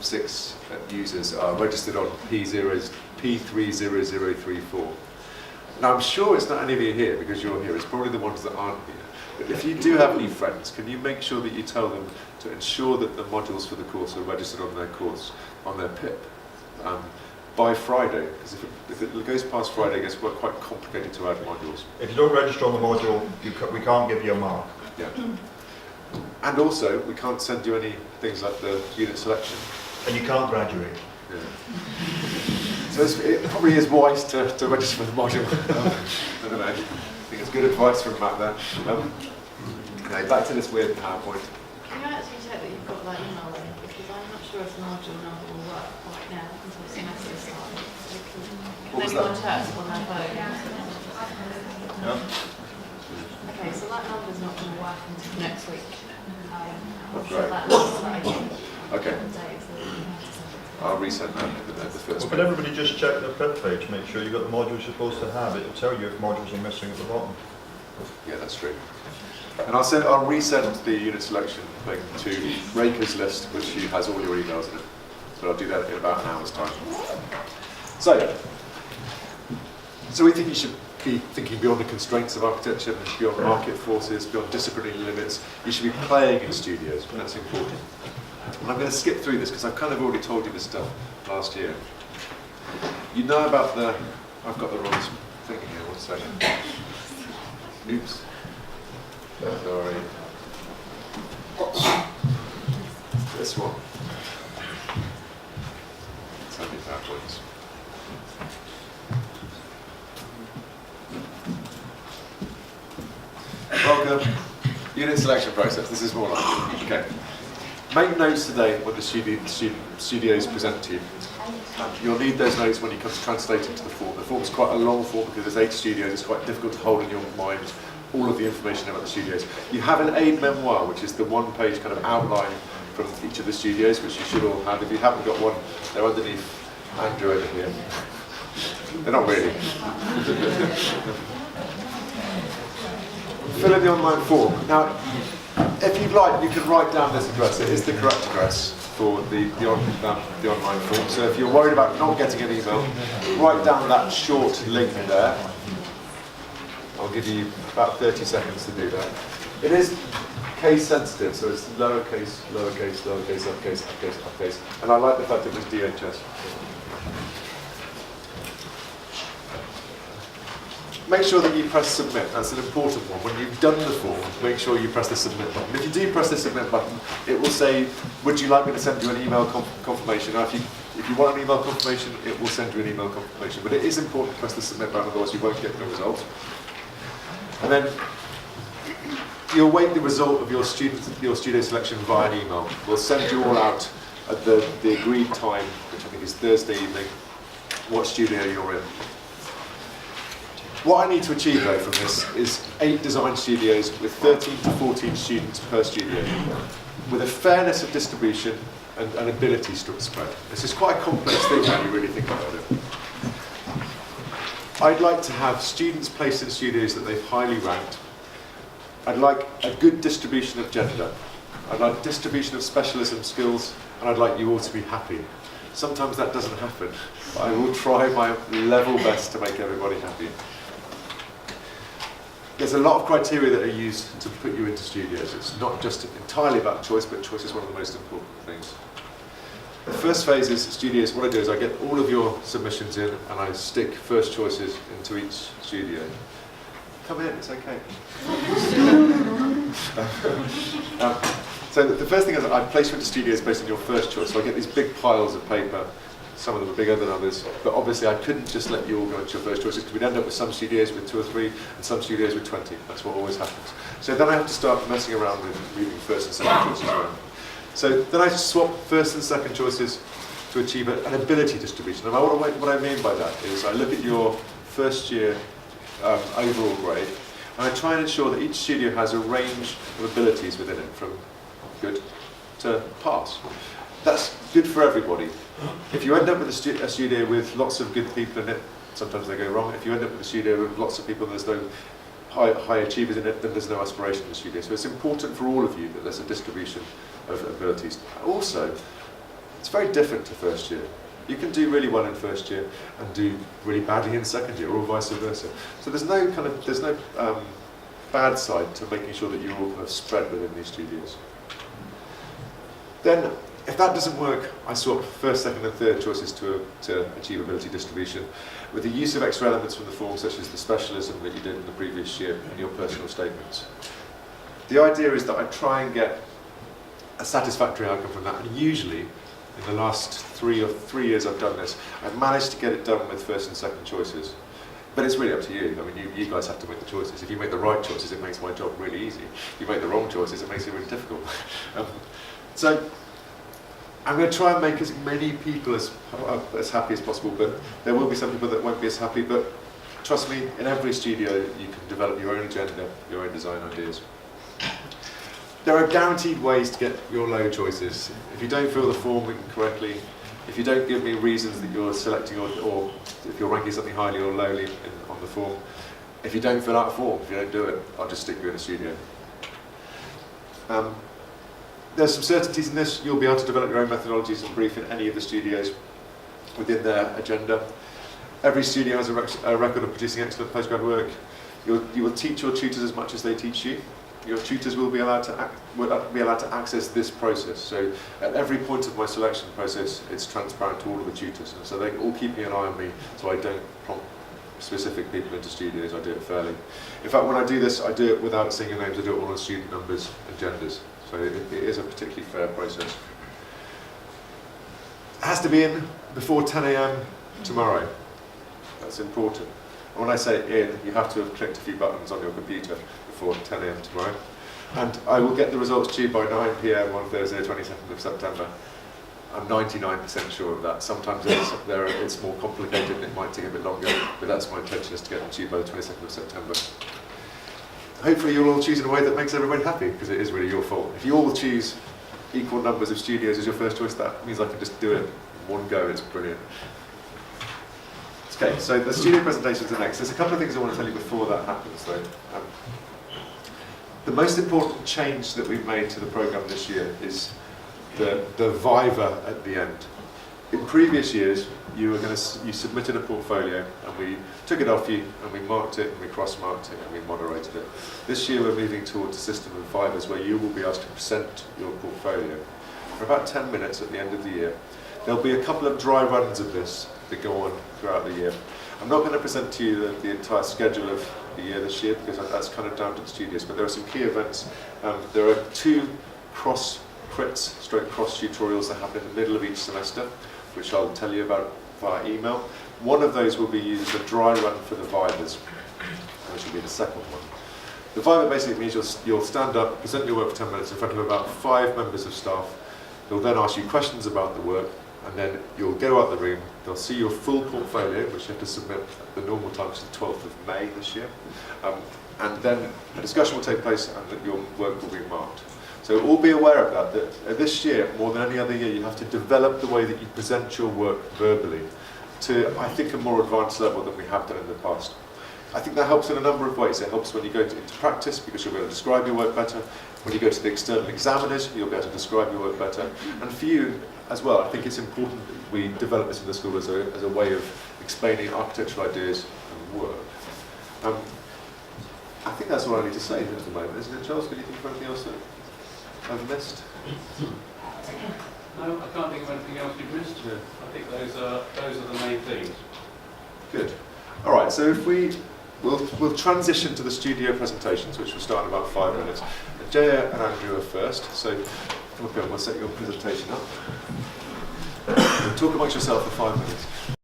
6 users are registered on P30034. Now I'm sure it's not any of you here because you're here, it's probably the ones that aren't here. But if you do have any friends, can you make sure that you tell them to ensure that the modules for the course are registered on their course, on their PIP, by Friday? Because if it goes past Friday, it gets quite complicated to add modules. If you don't register on the module, we can't give you a mark. Yeah. And also, we can't send you any things like the unit selection. And you can't graduate. Yeah. So it probably is wise to register for the module. I don't know. I think it's good advice from Matt there. Okay, back to this weird PowerPoint. Can you actually check that you've got that email in? Because I'm not sure if the module number will work right now until the semester starts. Can anyone check on their phone? Yeah. Okay, so that number's not going to work until next week. So Right. that number's Okay. I'll resend that at the first Well, page. can everybody just check the PIP page, make sure you've got the modules you're supposed to have. It'll tell you if modules are missing at the bottom. Yeah, that's true. And I'll resend the unit selection thing to Raker's list, which has all your emails in it. But I'll do that in about an hour's time. So we think you should be thinking beyond the constraints of architecture, beyond market forces, beyond disciplinary limits. You should be playing in studios, and that's important. And I'm going to skip through this because I've kind of already told you this stuff last year. You know about the... I've got the wrong thing here, 1 second. Oops. Sorry. This one. Let's have it backwards. Welcome. Unit selection process. This is more like it. Okay. Make notes today when the studios present to you. You'll need those notes when you come to translate into the form. The form is quite a long form because there's 8 studios. It's quite difficult to hold in your mind all of the information about the studios. You have an aid memoir, which is the 1-page kind of outline from each of the studios, which you should all have. If you haven't got one, they're underneath Andrew over here. They're not really. Fill in the online form. Now, if you'd like, you can write down this address. It is the correct address for the online form. So if you're worried about not getting an email, write down that short link there. I'll give you about 30 seconds to do that. It is case sensitive, so it's lowercase, lowercase, lowercase, uppercase, uppercase, uppercase. And I like the fact it was DHS. Make sure that you press submit. That's an important one. When you've done the form, make sure you press the submit button. If you do press the submit button, it will say, would you like me to send you an email confirmation? Now, if you want an email confirmation, it will send you an email confirmation. But it is important to press the submit button, otherwise you won't get the result. And then you'll wait the result of your studio selection via an email. We'll send you all out at the agreed time, which I think is Thursday evening, what studio you're in. What I need to achieve, though, from this is 8 design studios with 13 to 14 students per studio, with a fairness of distribution and an ability spread. This is quite a complex thing when you really think about it. I'd like to have students placed in studios that they've highly ranked. I'd like a good distribution of gender. I'd like distribution of specialism skills, and I'd like you all to be happy. Sometimes that doesn't happen, but I will try my level best to make everybody happy. There's a lot of criteria that are used to put you into studios. It's not just entirely about choice, but choice is one of the most important things. The first phase is studios. What I do is I get all of your submissions in and I stick first choices into each studio. Come in, it's okay. So the first thing is I place you into studios based on your first choice. So I get these big piles of paper. Some of them are bigger than others, but obviously I couldn't just let you all go into your first choices because we'd end up with some studios with 2 or 3 and some studios with 20. That's what always happens. So then I have to start messing around with moving first and second choices around. So then I swap first and second choices to achieve an ability distribution. And what I mean by that is I look at your first year overall grade and I try and ensure that each studio has a range of abilities within it, from good to pass. That's good for everybody. If you end up with a studio with lots of good people in it, sometimes they go wrong. If you end up with a studio with lots of people and there's no high achievers in it, then there's no aspiration in the studio. So it's important for all of you that there's a distribution of abilities. Also, It's very different to first year. You can do really well in first year and do really badly in second year, or vice versa. So there's no bad side to making sure that you're all kind of spread within these studios. Then, if that doesn't work, I swap first, second and third choices to achievability distribution with the use of extra elements from the form, such as the specialism that you did in the previous year and your personal statements. The idea is that I try and get a satisfactory outcome from that, and usually, in the last 3 years I've done this, I've managed to get it done with first and second choices. But it's really up to you. I mean, you guys have to make the choices. If you make the right choices, it makes my job really easy. If you make the wrong choices, it makes it really difficult. So I'm going to try and make as many people as happy as possible, but there will be some people that won't be as happy. But trust me, in every studio you can develop your own agenda, your own design ideas. There are guaranteed ways to get your low choices. If you don't fill the form correctly, if you don't give me reasons that you're selecting, or if you're ranking something highly or lowly on the form, if you don't fill out a form, if you don't do it, I'll just stick you in a studio. There's some certainties in this. You'll be able to develop your own methodologies and brief in any of the studios within their agenda. Every studio has a record of producing excellent postgrad work. You will teach your tutors as much as they teach you. Your tutors will be allowed to access this process. So at every point of my selection process, it's transparent to all of the tutors. And so they're all keeping an eye on me, so I don't prompt specific people into studios. I do it fairly. In fact, when I do this, I do it without seeing your names. I do it all on student numbers and genders. So it is a particularly fair process. It has to be in before 10 AM tomorrow. That's important. And when I say in, you have to have clicked a few buttons on your computer before 10 AM tomorrow. And I will get the results to you by 9 PM on Thursday, 22nd of September. I'm 99% sure of that. Sometimes it's more complicated and it might take a bit longer, but that's my intention, is to get them to you by the 22nd of September. Hopefully you'll all choose in a way that makes everybody happy, because it is really your fault. If you all choose equal numbers of studios as your first choice, that means I can just do it in one go. It's brilliant. Okay, so the studio presentations are next. There's a couple of things I want to tell you before that happens, though. The most important change that we've made to the programme this year is the viva at the end. In previous years, you submitted a portfolio, and we took it off you, and we marked it, and we cross-marked it, and we moderated it. This year, we're moving towards a system of vivas where you will be asked to present your portfolio for about 10 minutes at the end of the year. There'll be a couple of dry runs of this that go on throughout the year. I'm not going to present to you the entire schedule of the year this year, because that's kind of down to the studios, but there are some key events. There are 2 cross-crits, cross tutorials that happen in the middle of each semester, which I'll tell you about via email. One of those will be used as a dry run for the vivas, which will be the second one. The viva basically means you'll stand up, present your work for 10 minutes in front of about 5 members of staff. They'll then ask you questions about the work, and then you'll go out the room. They'll see your full portfolio, which you have to submit at the normal time, which is the 12th of May this year. And then a discussion will take place, and that your work will be marked. So all be aware of that this year, more than any other year, you have to develop the way that you present your work verbally to, I think, a more advanced level than we have done in the past. I think that helps in a number of ways. It helps when you go into practice, because you'll be able to describe your work better. When you go to the external examiners, you'll be able to describe your work better. And for you as well, I think it's important that we develop this in the school as a way of explaining architectural ideas and work. I think that's all I need to say at the moment, isn't it, Charles? Can you think of anything else that I've missed? No, I can't think of anything else you've missed. Yeah. I think those are the main things. Good. All right, so if we'll transition to the studio presentations, which will start in about 5 minutes. Jaya and Andrew are first, so come up here, we'll set your presentation up. Talk amongst yourself for 5 minutes.